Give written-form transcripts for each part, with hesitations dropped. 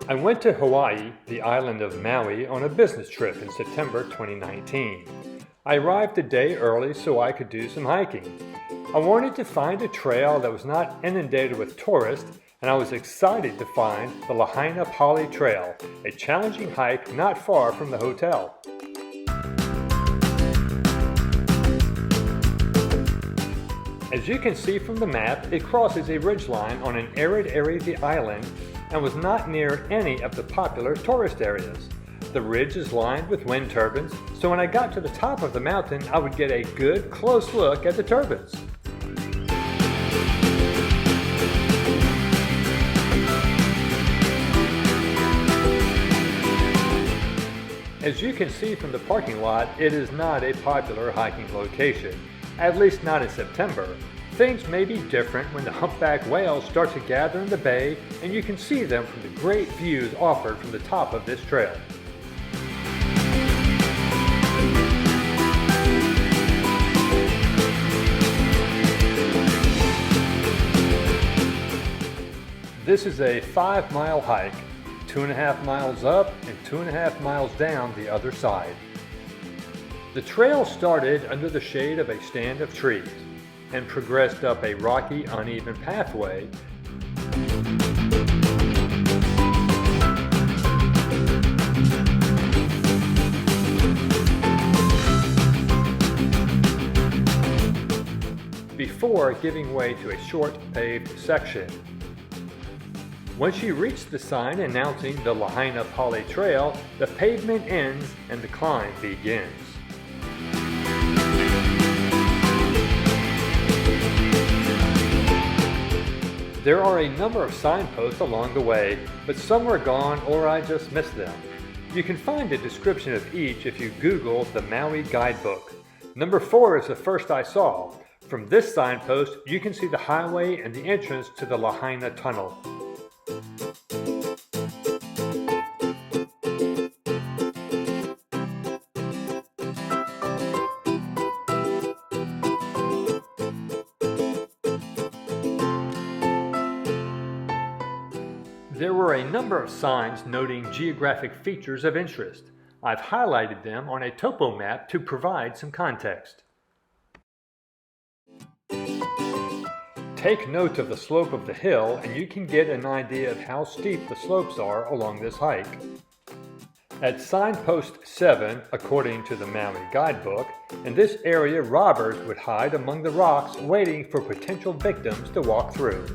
I went to Hawaii, the island of Maui, on a business trip in September 2019. I arrived a day early so I could do some hiking. I wanted to find a trail that was not inundated with tourists, and I was excited to find the Lahaina Pali Trail, a challenging hike not far from the hotel. As you can see from the map, it crosses a ridgeline on an arid area of the island and was not near any of the popular tourist areas. The ridge is lined with wind turbines, so when I got to the top of the mountain, I would get a good close look at the turbines. As you can see from the parking lot, it is not a popular hiking location, at least not in September. Things may be different when the humpback whales start to gather in the bay and you can see them from the great views offered from the top of this trail. This is a 5-mile hike, 2.5 miles up and 2.5 miles down the other side. The trail started under the shade of a stand of trees and progressed up a rocky, uneven pathway. Before giving way to a short paved section. Once you reach the sign announcing the Lahaina Pali Trail, the pavement ends and the climb begins. There are a number of signposts along the way, but some are gone or I just missed them. You can find a description of each if you Google the Maui guidebook. Number 4 is the first I saw. From this signpost, you can see the highway and the entrance to the Lahaina Tunnel. There were a number of signs noting geographic features of interest. I've highlighted them on a topo map to provide some context. Take note of the slope of the hill and you can get an idea of how steep the slopes are along this hike. At signpost 7, according to the Maui guidebook, in this area robbers would hide among the rocks waiting for potential victims to walk through.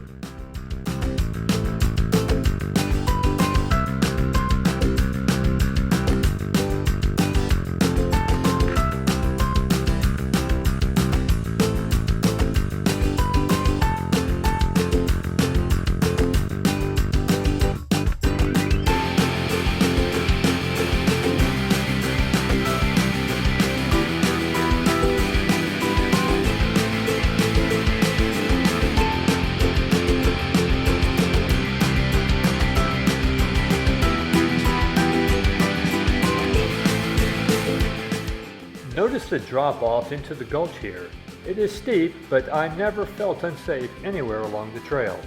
Notice the drop-off into the gulch here. It is steep, but I never felt unsafe anywhere along the trail.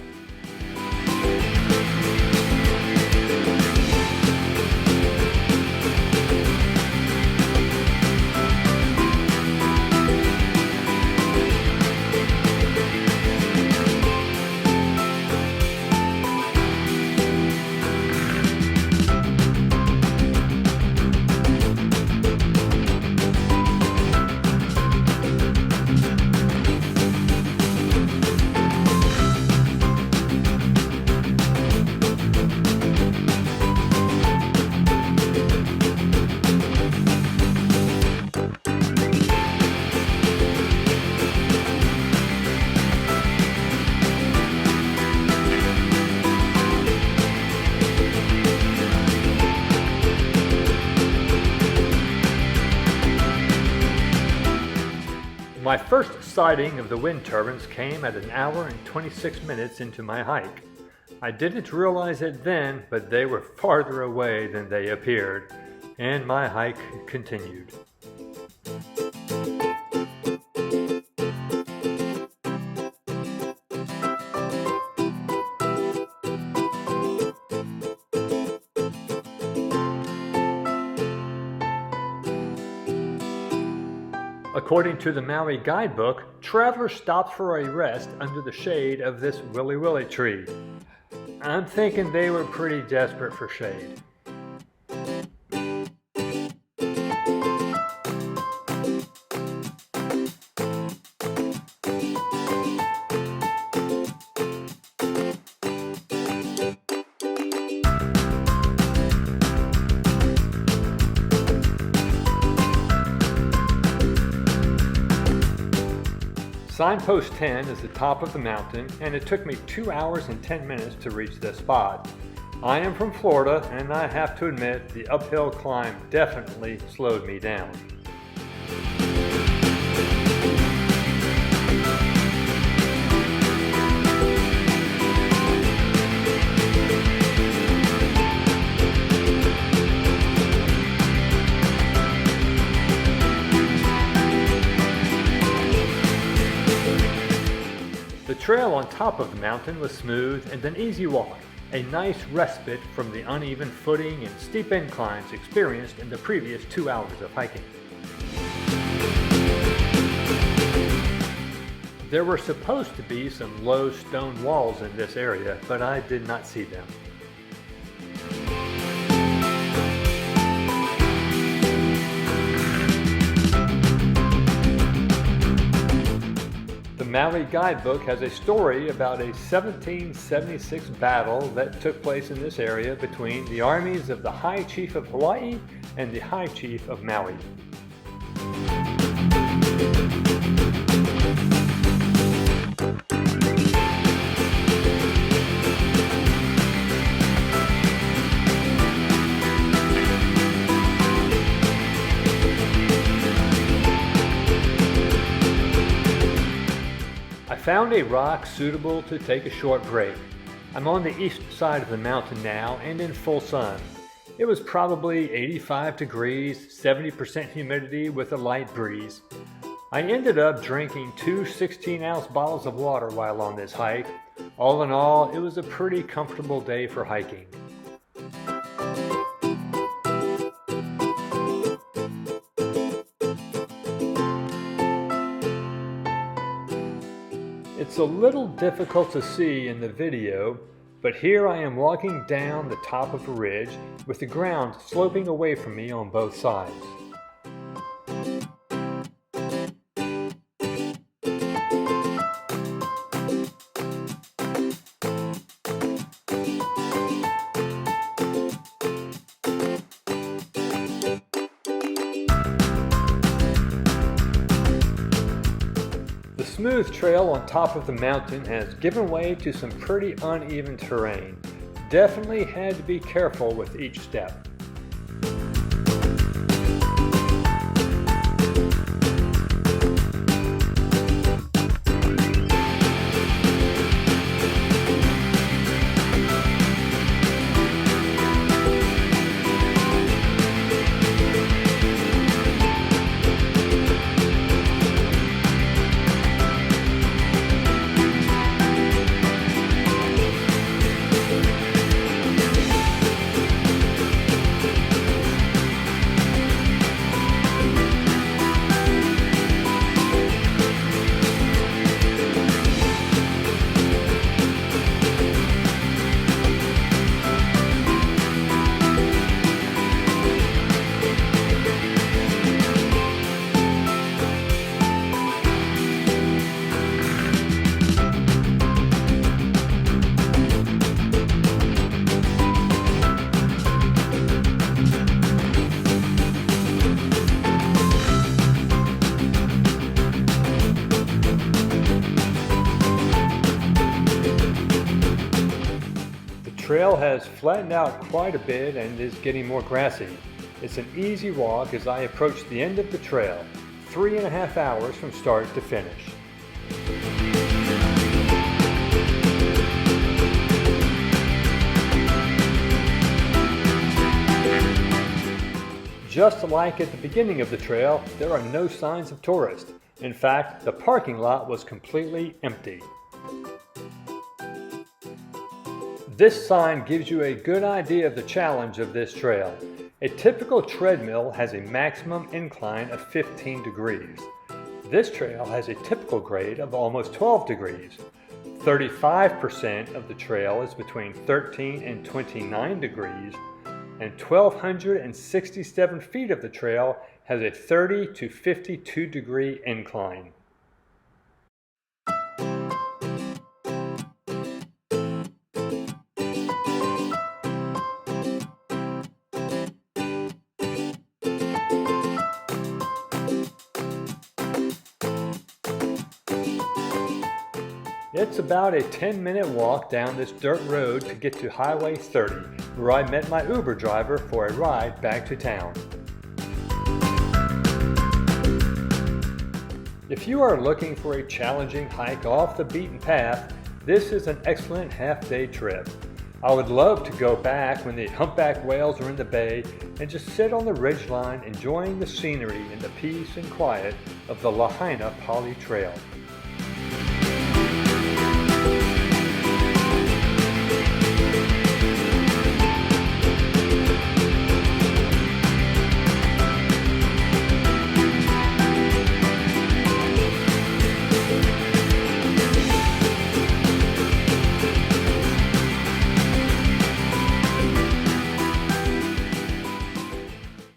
My first sighting of the wind turbines came at 1 hour and 26 minutes into my hike. I didn't realize it then, but they were farther away than they appeared, and my hike continued. According to the Maui guidebook, travelers stopped for a rest under the shade of this Willy Willy tree. I'm thinking they were pretty desperate for shade. Signpost 10 is the top of the mountain, and it took me 2 hours and 10 minutes to reach this spot. I am from Florida, and I have to admit the uphill climb definitely slowed me down. The trail on top of the mountain was smooth and an easy walk, a nice respite from the uneven footing and steep inclines experienced in the previous 2 hours of hiking. There were supposed to be some low stone walls in this area, but I did not see them. The Maui guidebook has a story about a 1776 battle that took place in this area between the armies of the High Chief of Hawaii and the High Chief of Maui. I found a rock suitable to take a short break. I'm on the east side of the mountain now and in full sun. It was probably 85 degrees, 70% humidity with a light breeze. I ended up drinking 2 16-ounce bottles of water while on this hike. All in all, it was a pretty comfortable day for hiking. It's a little difficult to see in the video, but here I am walking down the top of a ridge with the ground sloping away from me on both sides. The smooth trail on top of the mountain has given way to some pretty uneven terrain. Definitely had to be careful with each step. The trail has flattened out quite a bit and is getting more grassy. It's an easy walk as I approach the end of the trail, 3.5 hours from start to finish. Just like at the beginning of the trail, there are no signs of tourists. In fact, the parking lot was completely empty. This sign gives you a good idea of the challenge of this trail. A typical treadmill has a maximum incline of 15 degrees. This trail has a typical grade of almost 12 degrees. 35% of the trail is between 13 and 29 degrees, and 1,267 feet of the trail has a 30 to 52 degree incline. It's about a 10-minute walk down this dirt road to get to Highway 30, where I met my Uber driver for a ride back to town. If you are looking for a challenging hike off the beaten path, this is an excellent half-day trip. I would love to go back when the humpback whales are in the bay and just sit on the ridgeline enjoying the scenery and the peace and quiet of the Lahaina Pali Trail.